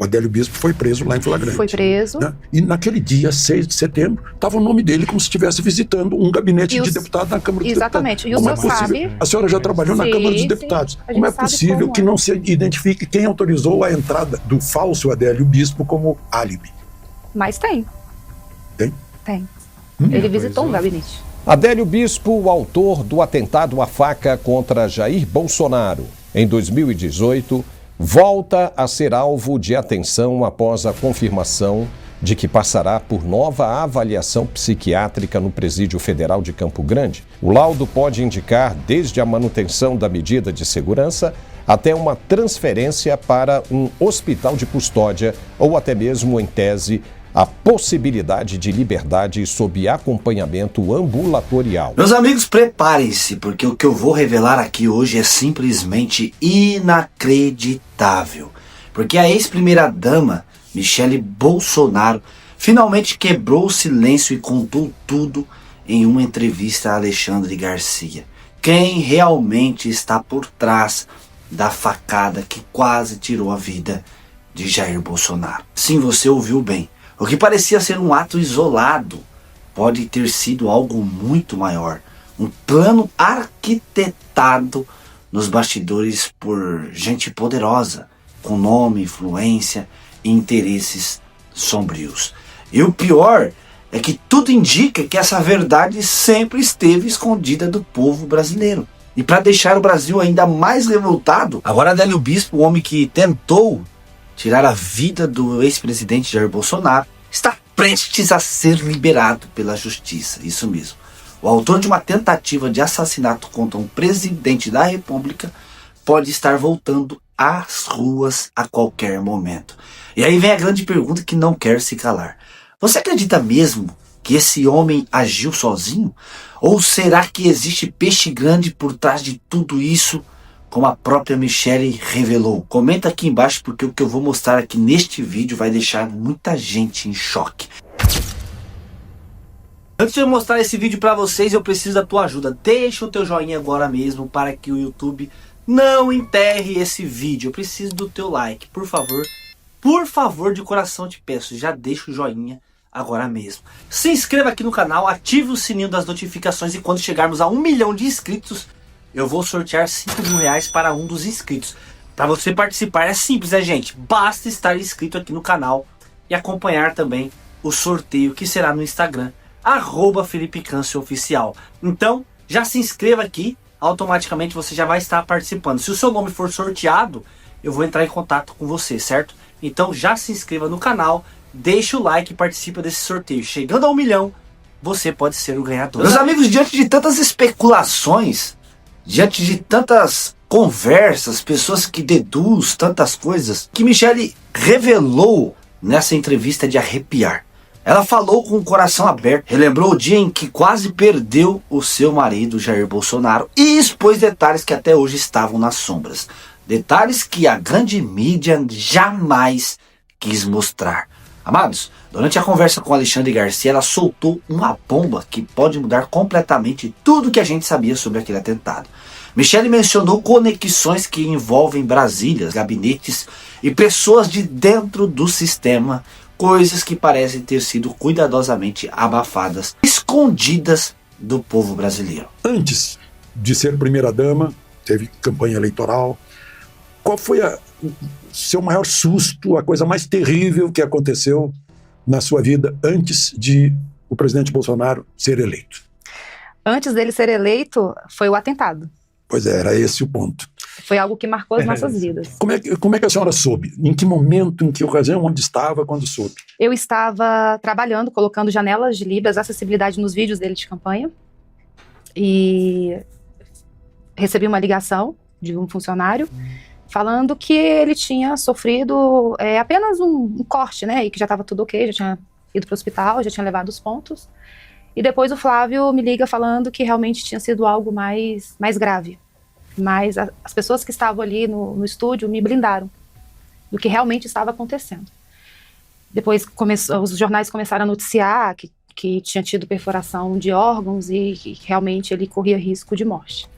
O Adélio Bispo foi preso lá em flagrante. Foi preso. Né? E naquele dia, 6 de setembro, estava o nome dele como se estivesse visitando um gabinete de deputado na Câmara dos Exatamente. Deputados. E o senhor sabe... A senhora já trabalhou na Câmara dos Deputados. Como é possível que não se identifique quem autorizou a entrada do falso Adélio Bispo como álibi? Mas tem. Tem? Tem. Ele visitou um gabinete. Adélio Bispo, o autor do atentado à faca contra Jair Bolsonaro, em 2018, volta a ser alvo de atenção após a confirmação de que passará por nova avaliação psiquiátrica no Presídio Federal de Campo Grande. O laudo pode indicar desde a manutenção da medida de segurança até uma transferência para um hospital de custódia ou até mesmo, em tese, a possibilidade de liberdade sob acompanhamento ambulatorial. Meus amigos, preparem-se, porque o que eu vou revelar aqui hoje é simplesmente inacreditável. Porque a ex-primeira-dama, Michele Bolsonaro, finalmente quebrou o silêncio e contou tudo em uma entrevista a Alexandre Garcia. Quem realmente está por trás da facada que quase tirou a vida de Jair Bolsonaro. Sim, você ouviu bem. O que parecia ser um ato isolado pode ter sido algo muito maior. Um plano arquitetado nos bastidores por gente poderosa, com nome, influência e interesses sombrios. E o pior é que tudo indica que essa verdade sempre esteve escondida do povo brasileiro. E para deixar o Brasil ainda mais revoltado, agora Adélio Bispo, o homem que tentou tirar a vida do ex-presidente Jair Bolsonaro, está prestes a ser liberado pela justiça. Isso mesmo. O autor de uma tentativa de assassinato contra um presidente da República pode estar voltando às ruas a qualquer momento. E aí vem a grande pergunta que não quer se calar. Você acredita mesmo que esse homem agiu sozinho? Ou será que existe peixe grande por trás de tudo isso, como a própria Michele revelou? Comenta aqui embaixo, porque o que eu vou mostrar aqui neste vídeo vai deixar muita gente em choque. Antes de eu mostrar esse vídeo pra vocês, eu preciso da tua ajuda. Deixa o teu joinha agora mesmo para que o YouTube não enterre esse vídeo. Eu preciso do teu like, por favor. Por favor, de coração te peço, já deixa o joinha agora mesmo. Se inscreva aqui no canal, ative o sininho das notificações e quando chegarmos a 1 milhão de inscritos, eu vou sortear R$5.000 para um dos inscritos. Para você participar é simples, né, gente? Basta estar inscrito aqui no canal e acompanhar também o sorteio que será no Instagram, @FelipeCâncio_oficial. Então, já se inscreva aqui, automaticamente você já vai estar participando. Se o seu nome for sorteado, eu vou entrar em contato com você, certo? Então já se inscreva no canal, deixa o like e participa desse sorteio. Chegando a 1 milhão, você pode ser o ganhador. Meus amigos, diante de tantas especulações, diante de tantas conversas, pessoas que deduzem tantas coisas, que Michele revelou nessa entrevista de arrepiar. Ela falou com o coração aberto, relembrou o dia em que quase perdeu o seu marido, Jair Bolsonaro, e expôs detalhes que até hoje estavam nas sombras. Detalhes que a grande mídia jamais quis mostrar. Amados, durante a conversa com Alexandre Garcia, ela soltou uma bomba que pode mudar completamente tudo que a gente sabia sobre aquele atentado. Michele mencionou conexões que envolvem Brasília, gabinetes e pessoas de dentro do sistema, coisas que parecem ter sido cuidadosamente abafadas, escondidas do povo brasileiro. Antes de ser primeira-dama, teve campanha eleitoral. Qual foi o seu maior susto, a coisa mais terrível que aconteceu na sua vida antes de o presidente Bolsonaro ser eleito? Antes dele ser eleito, foi o atentado. Pois é, era esse o ponto. Foi algo que marcou as nossas vidas. Como é que a senhora soube? Em que momento, em que ocasião, onde estava, quando soube? Eu estava trabalhando, colocando janelas de Libras, acessibilidade nos vídeos dele de campanha. E recebi uma ligação de um funcionário falando que ele tinha sofrido apenas um corte, né? E que já estava tudo ok, já tinha ido para o hospital, já tinha levado os pontos. E depois o Flávio me liga falando que realmente tinha sido algo mais grave. Mas as pessoas que estavam ali no estúdio me blindaram do que realmente estava acontecendo. Depois os jornais começaram a noticiar que tinha tido perfuração de órgãos e que realmente ele corria risco de morte.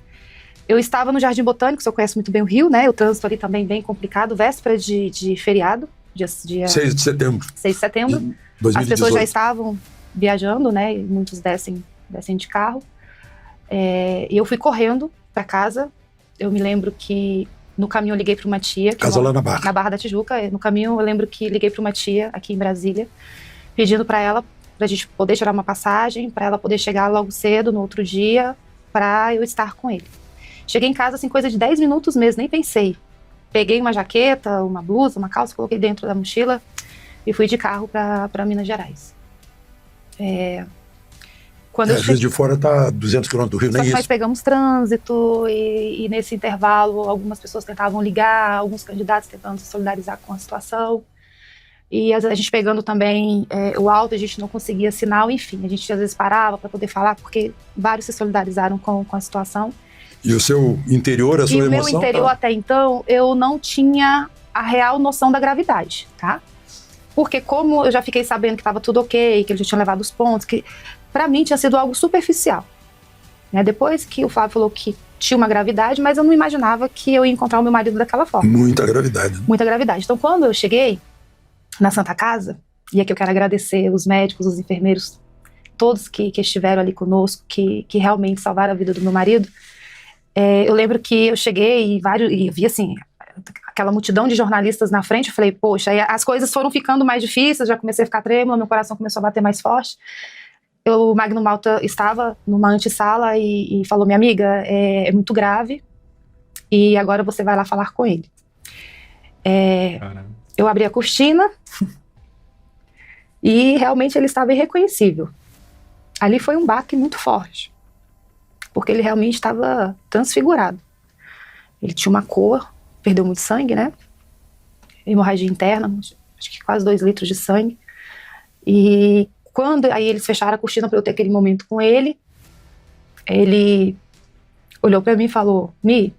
Eu estava no Jardim Botânico, você conhece muito bem o Rio, né? O trânsito ali também bem complicado, véspera de feriado. dia 6 de setembro. 6 de setembro. de As 2018. pessoas já estavam viajando, né? E muitos descem de carro. E eu fui correndo para casa. Eu me lembro que no caminho eu liguei para uma tia. Que Casa lá na Barra. Na Barra da Tijuca. No caminho eu lembro que liguei para uma tia aqui em Brasília, pedindo para ela, para a gente poder tirar uma passagem, para ela poder chegar logo cedo no outro dia, para eu estar com ele. Cheguei em casa, assim, coisa de 10 minutos mesmo, nem pensei. Peguei uma jaqueta, uma blusa, uma calça, coloquei dentro da mochila e fui de carro para Minas Gerais. Quando eu Às vezes de fora tá 200 km do Rio, Só nem que isso. nós pegamos trânsito e nesse intervalo algumas pessoas tentavam ligar, alguns candidatos tentando se solidarizar com a situação. E a gente pegando também o áudio, a gente não conseguia sinal, enfim, a gente às vezes parava para poder falar, porque vários se solidarizaram com a situação. E o seu interior, a sua emoção? E o emoção? meu interior até então, eu não tinha a real noção da gravidade, tá? Porque como eu já fiquei sabendo que estava tudo ok, que ele já tinha levado os pontos, que para mim tinha sido algo superficial. Né? Depois que o Flávio falou que tinha uma gravidade, mas eu não imaginava que eu ia encontrar o meu marido daquela forma. Muita gravidade. Né? Muita gravidade. Então quando eu cheguei na Santa Casa, e aqui eu quero agradecer os médicos, os enfermeiros, todos que estiveram ali conosco, que realmente salvaram a vida do meu marido, eu lembro que eu cheguei e vi assim, aquela multidão de jornalistas na frente, eu falei, poxa, aí as coisas foram ficando mais difíceis, já comecei a ficar trêmula, meu coração começou a bater mais forte. O Magno Malta estava numa antessala e falou, minha amiga, é muito grave, e agora você vai lá falar com ele. Eu abri a cortina e realmente ele estava irreconhecível. Ali foi um baque muito forte, porque ele realmente estava transfigurado. Ele tinha uma cor, perdeu muito sangue, né? Hemorragia interna, acho que quase 2 litros de sangue. E quando aí eles fecharam a cortina para eu ter aquele momento com ele, ele olhou para mim e falou, Mi,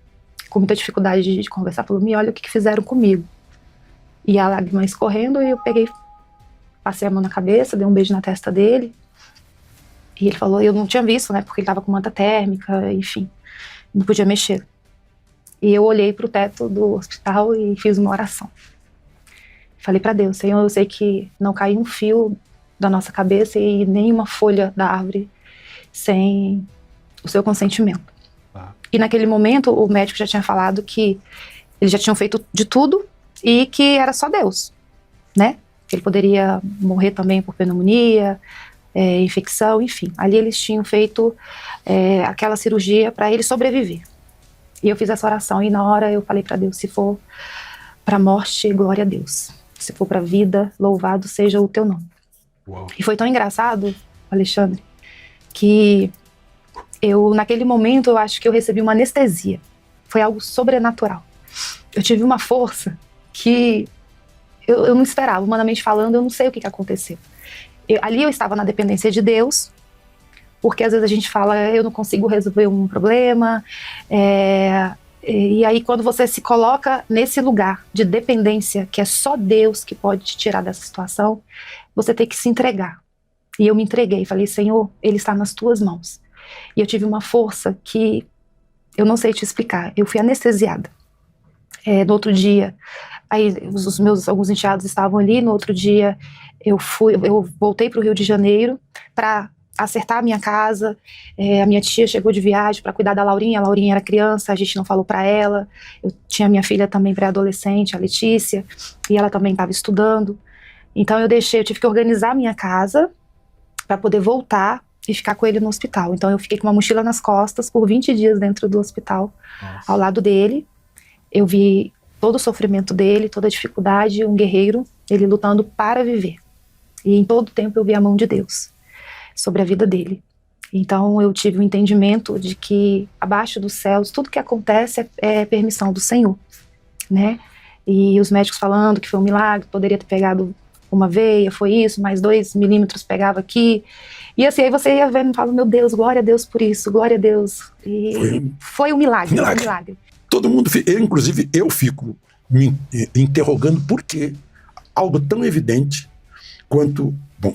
com muita dificuldade de conversar, falou, Mi, olha o que fizeram comigo. E a lágrima escorrendo, e eu peguei, passei a mão na cabeça, dei um beijo na testa dele. E ele falou, eu não tinha visto, né, porque ele tava com manta térmica, enfim, não podia mexer. E eu olhei pro teto do hospital e fiz uma oração. Falei para Deus, Senhor, eu sei que não caiu um fio da nossa cabeça e nenhuma folha da árvore sem o seu consentimento. E naquele momento o médico já tinha falado que eles já tinham feito de tudo e que era só Deus, né? Que ele poderia morrer também por pneumonia, infecção, enfim. Ali eles tinham feito aquela cirurgia para ele sobreviver. E eu fiz essa oração e na hora eu falei para Deus, se for para a morte, glória a Deus. Se for para a vida, louvado seja o teu nome. Uau. E foi tão engraçado, Alexandre, que naquele momento, eu acho que eu recebi uma anestesia. Foi algo sobrenatural. Eu tive uma força que eu não esperava, humanamente falando, eu não sei o que aconteceu. Ali eu estava na dependência de Deus, porque às vezes a gente fala, eu não consigo resolver um problema, e aí quando você se coloca nesse lugar de dependência, que é só Deus que pode te tirar dessa situação, você tem que se entregar. E eu me entreguei, falei, Senhor, Ele está nas tuas mãos. E eu tive uma força que eu não sei te explicar, eu fui anestesiada. No outro dia, aí os meus alguns enteados estavam ali, no outro dia eu voltei para o Rio de Janeiro para acertar a minha casa. A minha tia chegou de viagem para cuidar da Laurinha. A Laurinha era criança, a gente não falou para ela. Eu tinha minha filha também pré-adolescente, a Letícia, e ela também estava estudando. Então eu tive que organizar a minha casa para poder voltar e ficar com ele no hospital. Então eu fiquei com uma mochila nas costas por 20 dias dentro do hospital. Nossa. Ao lado dele. Eu vi todo o sofrimento dele, toda a dificuldade, um guerreiro, ele lutando para viver. E em todo tempo eu vi a mão de Deus sobre a vida dele. Então eu tive um entendimento de que abaixo dos céus, tudo que acontece é permissão do Senhor, né? E os médicos falando que foi um milagre, poderia ter pegado uma veia, foi isso, mais 2 milímetros pegava aqui. E assim, aí você ia ver e fala, meu Deus, glória a Deus por isso, glória a Deus. E foi um milagre, foi um milagre. Todo mundo, inclusive eu fico me interrogando por que algo tão evidente quanto Bom,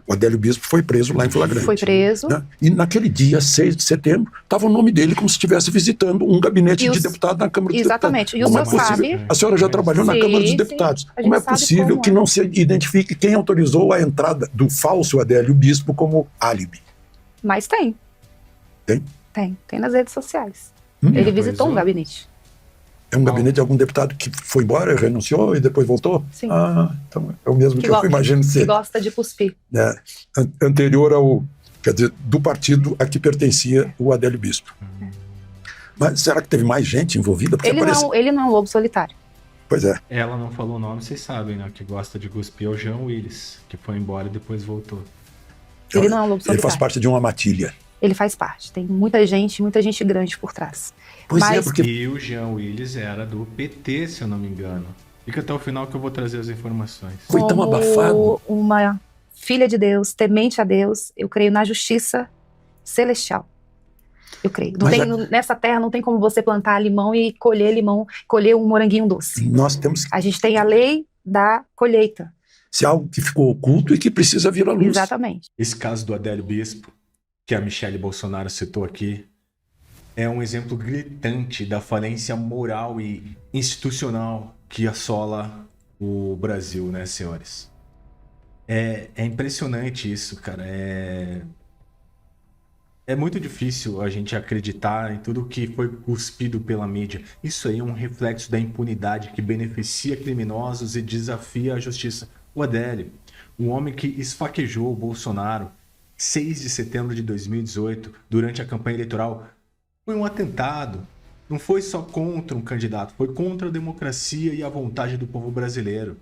o Adélio Bispo foi preso lá em flagrante. Foi preso. Né? E naquele dia, 6 de setembro, estava o nome dele como se estivesse visitando um gabinete de deputado na Câmara dos Exatamente. Deputados. E o senhor sabe... A senhora já trabalhou na Câmara dos Deputados. Como é possível que não se identifique quem autorizou a entrada do falso Adélio Bispo como álibi? Mas tem. Tem? Tem nas redes sociais. Ele visitou um gabinete. É um gabinete de algum deputado que foi embora, renunciou e depois voltou? Sim. Então é o mesmo que eu imagino ser. Que gosta de cuspir. Anterior ao... Quer dizer, do partido a que pertencia o Adélio Bispo. Mas será que teve mais gente envolvida? Porque Ele não é um lobo solitário. Pois é. Ela não falou o nome, vocês sabem, né? Que gosta de cuspir é o Jean Willis, que foi embora e depois voltou. Ele não é um lobo solitário. Ele faz parte de uma matilha. Ele faz parte. Tem muita gente grande por trás. Pois é, porque... E o Jean Willis era do PT, se eu não me engano. Fica até o final que eu vou trazer as informações. Foi tão abafado. Uma filha de Deus, temente a Deus, eu creio na justiça celestial. Eu creio. Nessa terra não tem como você plantar limão e colher um moranguinho doce. Nós temos... A gente tem a lei da colheita. Se é algo que ficou oculto e que precisa vir à luz. Exatamente. Esse caso do Adélio Bispo, que a Michelle Bolsonaro citou aqui, é um exemplo gritante da falência moral e institucional que assola o Brasil, né, senhores? É impressionante isso, cara. É muito difícil a gente acreditar em tudo que foi cuspido pela mídia. Isso aí é um reflexo da impunidade que beneficia criminosos e desafia a justiça. O Adélio, um homem que esfaquejou o Bolsonaro 6 de setembro de 2018, durante a campanha eleitoral, foi um atentado. Não foi só contra um candidato, foi contra a democracia e a vontade do povo brasileiro.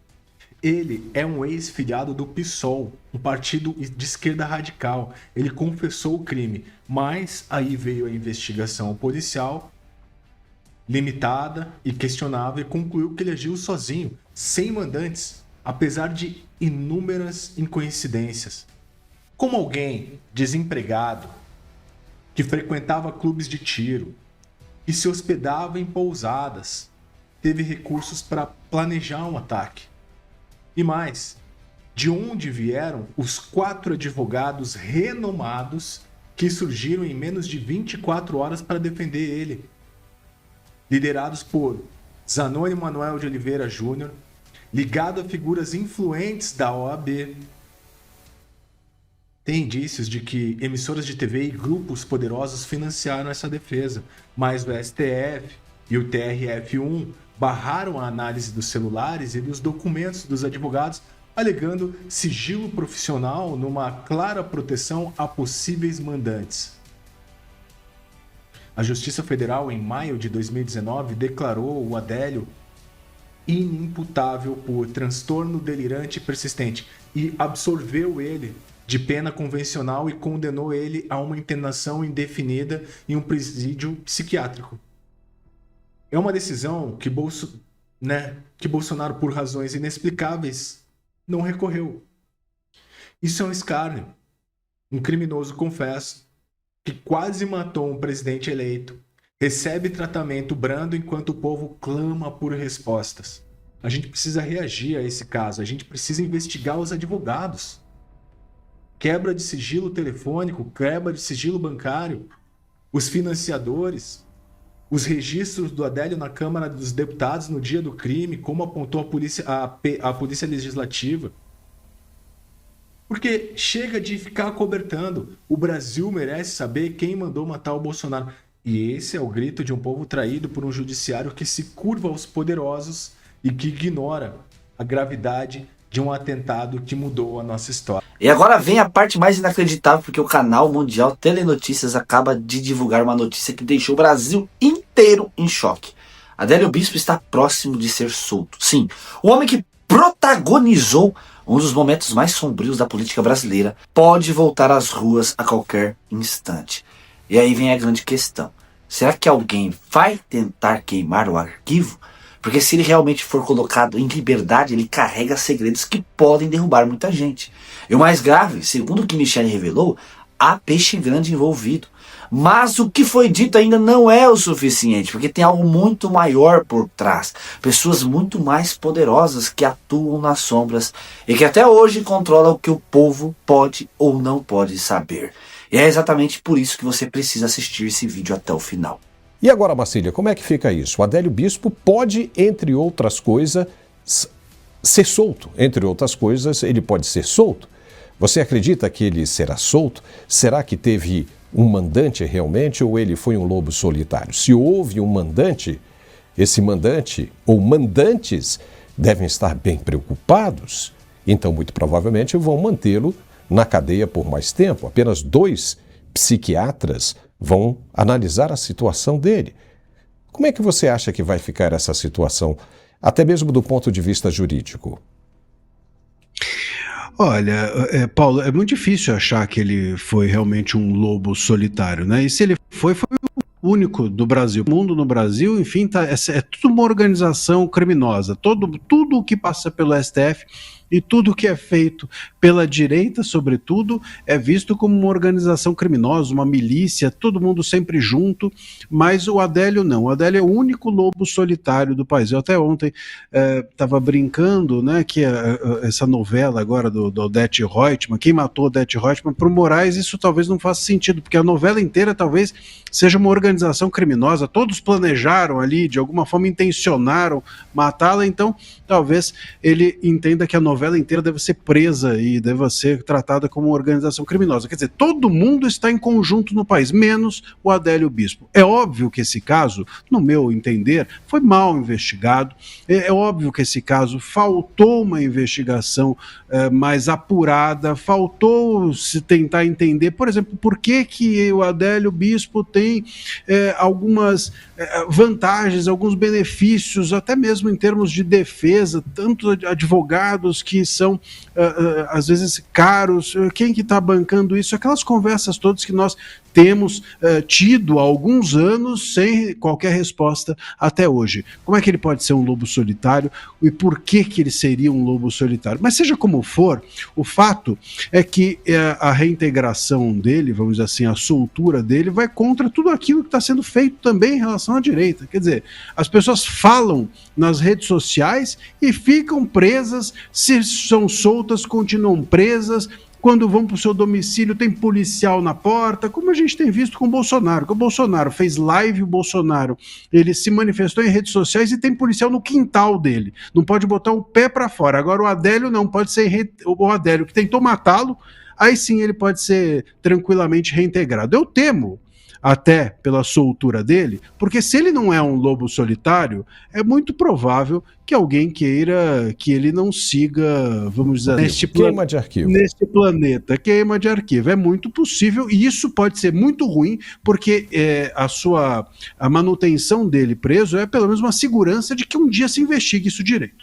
Ele é um ex-filiado do PSOL, um partido de esquerda radical. Ele confessou o crime, mas aí veio a investigação policial, limitada e questionável, e concluiu que ele agiu sozinho, sem mandantes, apesar de inúmeras incoincidências. Como alguém desempregado, que frequentava clubes de tiro, que se hospedava em pousadas, teve recursos para planejar um ataque. E mais, de onde vieram os 4 advogados renomados que surgiram em menos de 24 horas para defender ele? Liderados por Zanoni Manuel de Oliveira Júnior, ligado a figuras influentes da OAB. Tem indícios de que emissoras de TV e grupos poderosos financiaram essa defesa, mas o STF e o TRF1 barraram a análise dos celulares e dos documentos dos advogados, alegando sigilo profissional numa clara proteção a possíveis mandantes. A Justiça Federal, em maio de 2019, declarou o Adélio inimputável por transtorno delirante persistente e absolveu ele de pena convencional e condenou ele a uma internação indefinida em um presídio psiquiátrico. É uma decisão que Bolsonaro, por razões inexplicáveis, não recorreu. Isso é um escárnio. Um criminoso, confesso, que quase matou um presidente eleito, recebe tratamento brando enquanto o povo clama por respostas. A gente precisa reagir a esse caso, a gente precisa investigar os advogados. Quebra de sigilo telefônico, quebra de sigilo bancário, os financiadores, os registros do Adélio na Câmara dos Deputados no dia do crime, como apontou a Polícia Legislativa. Porque chega de ficar acobertando. O Brasil merece saber quem mandou matar o Bolsonaro. E esse é o grito de um povo traído por um judiciário que se curva aos poderosos e que ignora a gravidade de um atentado que mudou a nossa história. E agora vem a parte mais inacreditável, porque o canal mundial Telenotícias acaba de divulgar uma notícia que deixou o Brasil inteiro em choque. Adélio Bispo está próximo de ser solto. Sim, o homem que protagonizou um dos momentos mais sombrios da política brasileira pode voltar às ruas a qualquer instante. E aí vem a grande questão. Será que alguém vai tentar queimar o arquivo? Porque se ele realmente for colocado em liberdade, ele carrega segredos que podem derrubar muita gente. E o mais grave, segundo o que Michelle revelou, há peixe grande envolvido. Mas o que foi dito ainda não é o suficiente, porque tem algo muito maior por trás. Pessoas muito mais poderosas que atuam nas sombras e que até hoje controlam o que o povo pode ou não pode saber. E é exatamente por isso que você precisa assistir esse vídeo até o final. E agora, Marcília, como é que fica isso? O Adélio Bispo pode, entre outras coisas, ser solto. Entre outras coisas, ele pode ser solto. Você acredita que ele será solto? Será que teve um mandante realmente ou ele foi um lobo solitário? Se houve um mandante, esse mandante ou mandantes devem estar bem preocupados. Então, muito provavelmente, vão mantê-lo na cadeia por mais tempo. Apenas 2 psiquiatras vão analisar a situação dele. Como é que você acha que vai ficar essa situação, até mesmo do ponto de vista jurídico? Olha, Paulo, é muito difícil achar que ele foi realmente um lobo solitário, né? E se ele foi o único do Brasil. O mundo no Brasil, enfim, é tudo uma organização criminosa. Tudo o que passa pelo STF e tudo o que é feito pela direita, sobretudo, é visto como uma organização criminosa, uma milícia, todo mundo sempre junto, mas o Adélio não. O Adélio é o único lobo solitário do país. Eu até ontem estava brincando, né, que essa novela agora do Odete Roitman, quem matou Odete Roitman, para o Moraes isso talvez não faça sentido, porque a novela inteira talvez seja uma organização criminosa, todos planejaram ali, de alguma forma intencionaram matá-la, então talvez ele entenda que a novela inteira deve ser presa e deva ser tratada como uma organização criminosa. Quer dizer, todo mundo está em conjunto no país, menos o Adélio Bispo. É óbvio que esse caso, no meu entender, foi mal investigado, é óbvio que esse caso faltou uma investigação mais apurada, faltou se tentar entender, por exemplo, por que o Adélio Bispo tem algumas vantagens, alguns benefícios, até mesmo em termos de defesa, tanto advogados que são às vezes caros, quem que está bancando isso? Aquelas conversas todas que nós temos tido há alguns anos sem qualquer resposta até hoje. Como é que ele pode ser um lobo solitário e por que ele seria um lobo solitário? Mas seja como for, o fato é que a reintegração dele, vamos dizer assim, a soltura dele vai contra tudo aquilo que está sendo feito também em relação à direita. Quer dizer, as pessoas falam nas redes sociais e ficam presas, se são soltas, continuam presas. Quando vão para o seu domicílio tem policial na porta, como a gente tem visto com o Bolsonaro. Que o Bolsonaro fez live, o Bolsonaro ele se manifestou em redes sociais e tem policial no quintal dele. Não pode botar o pé para fora. Agora o Adélio não, pode ser o Adélio que tentou matá-lo, aí sim ele pode ser tranquilamente reintegrado. Eu temo, até pela soltura dele, porque se ele não é um lobo solitário, é muito provável que alguém queira que ele não siga, vamos dizer, neste planeta, queima de arquivo. É muito possível e isso pode ser muito ruim, porque a manutenção dele preso é pelo menos uma segurança de que um dia se investigue isso direito.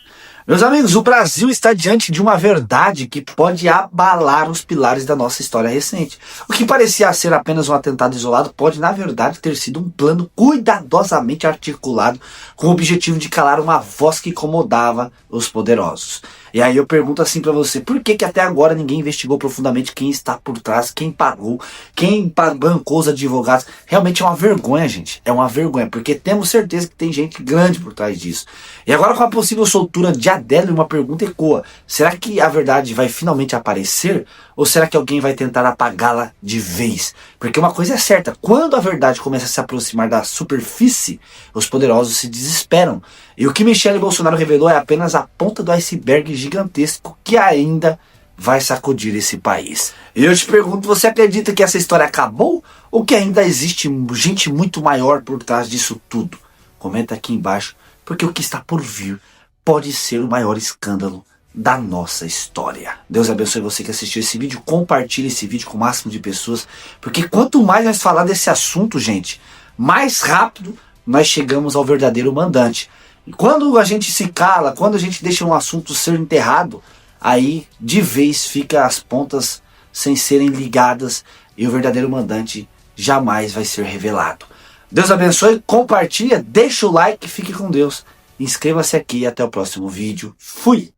Meus amigos, o Brasil está diante de uma verdade que pode abalar os pilares da nossa história recente. O que parecia ser apenas um atentado isolado pode, na verdade, ter sido um plano cuidadosamente articulado com o objetivo de calar uma voz que incomodava os poderosos. E aí eu pergunto assim pra você, por que até agora ninguém investigou profundamente quem está por trás, quem pagou, quem bancou os advogados? Realmente é uma vergonha, gente. É uma vergonha, porque temos certeza que tem gente grande por trás disso. E agora com a possível soltura de Adélio, uma pergunta ecoa. Será que a verdade vai finalmente aparecer? Ou será que alguém vai tentar apagá-la de vez? Porque uma coisa é certa, quando a verdade começa a se aproximar da superfície, os poderosos se desesperam. E o que Michele Bolsonaro revelou é apenas a ponta do iceberg gigantesco que ainda vai sacudir esse país. E eu te pergunto, você acredita que essa história acabou? Ou que ainda existe gente muito maior por trás disso tudo? Comenta aqui embaixo, porque o que está por vir pode ser o maior escândalo da nossa história. Deus abençoe você que assistiu esse vídeo, compartilhe esse vídeo com o máximo de pessoas, porque quanto mais nós falar desse assunto, gente, mais rápido nós chegamos ao verdadeiro mandante. E quando a gente se cala, quando a gente deixa um assunto ser enterrado, aí de vez fica as pontas sem serem ligadas e o verdadeiro mandante jamais vai ser revelado. Deus abençoe, compartilha, deixa o like, fique com Deus. Inscreva-se aqui e até o próximo vídeo. Fui!